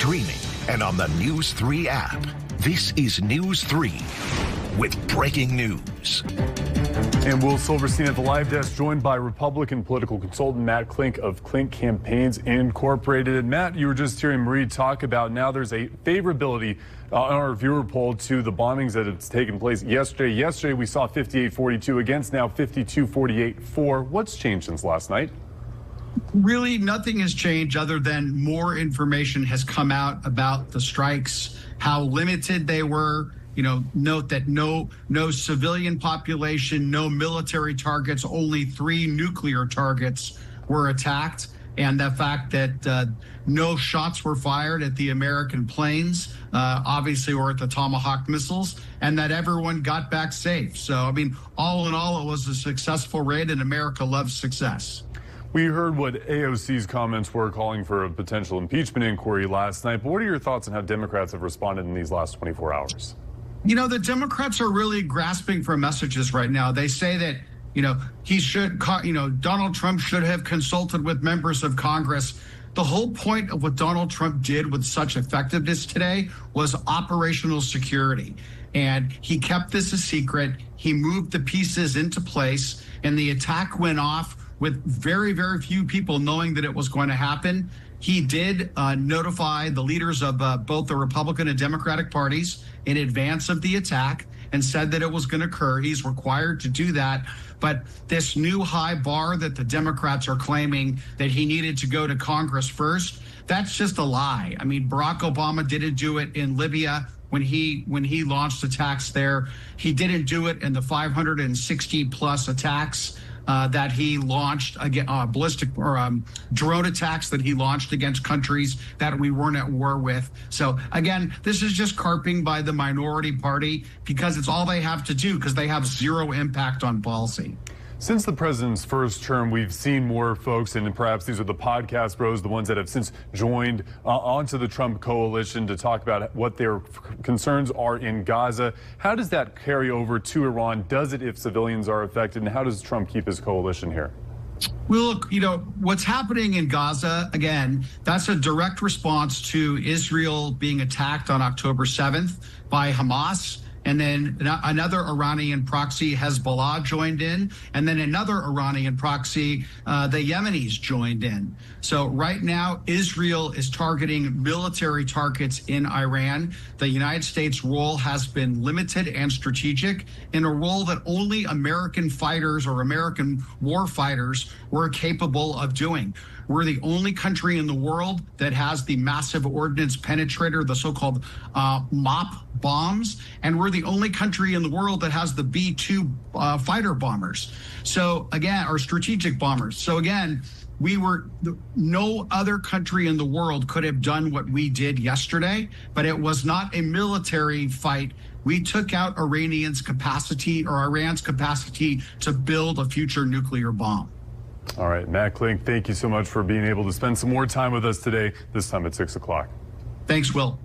streaming and on the News 3 app. This is News 3 with breaking news. And Will Silverstein at the live desk, joined by Republican political consultant Matt Klink of Klink Campaigns Incorporated. Matt, you were just hearing Marie talk about now there's a favorability on our viewer poll to the bombings that have taken place yesterday. Yesterday we saw 58-42 against, now 52-48 for. What's changed since last night? Really, nothing has changed other than more information has come out about the strikes, how limited they were. You know, note that no civilian population, no military targets, only 3 nuclear targets were attacked. And the fact that no shots were fired at the American planes, obviously, or at the Tomahawk missiles, and that everyone got back safe. So, I mean, all in all, it was a successful raid, and America loves success. We heard what AOC's comments were, calling for a potential impeachment inquiry last night. But what are your thoughts on how Democrats have responded in these last 24 hours? You know, the Democrats are really grasping for messages right now. They say that, Donald Trump should have consulted with members of Congress. The whole point of what Donald Trump did with such effectiveness today was operational security. And he kept this a secret. He moved the pieces into place, and the attack went off with very, very few people knowing that it was going to happen. He did notify the leaders of both the Republican and Democratic parties in advance of the attack and said that it was going to occur. He's required to do that. But this new high bar that the Democrats are claiming that he needed to go to Congress first, that's just a lie. I mean, Barack Obama didn't do it in Libya when he launched attacks there. He didn't do it in the 560 plus attacks that he launched, ballistic or drone attacks that he launched against countries that we weren't at war with. So again, this is just carping by the minority party because it's all they have to do, because they have zero impact on policy. Since the president's first term, we've seen more folks, and perhaps these are the podcast bros, the ones that have since joined onto the Trump coalition to talk about what their concerns are in Gaza. How does that carry over to Iran? Does it if civilians are affected? And how does Trump keep his coalition here? Well, look, what's happening in Gaza, again, that's a direct response to Israel being attacked on October 7th by Hamas. And then another Iranian proxy, Hezbollah, joined in. And then another Iranian proxy, the Yemenis, joined in. So right now, Israel is targeting military targets in Iran. The United States' role has been limited and strategic, in a role that only American fighters or American war fighters were capable of doing. We're the only country in the world that has the massive ordnance penetrator, the so-called MOP bombs, and we're the only country in the world that has the B-2 fighter bombers. So again, our strategic bombers. So again, no other country in the world could have done what we did yesterday, but it was not a military fight. We took out Iran's capacity to build a future nuclear bomb. All right, Matt Klink, thank you so much for being able to spend some more time with us today, this time at 6 o'clock. Thanks, Will.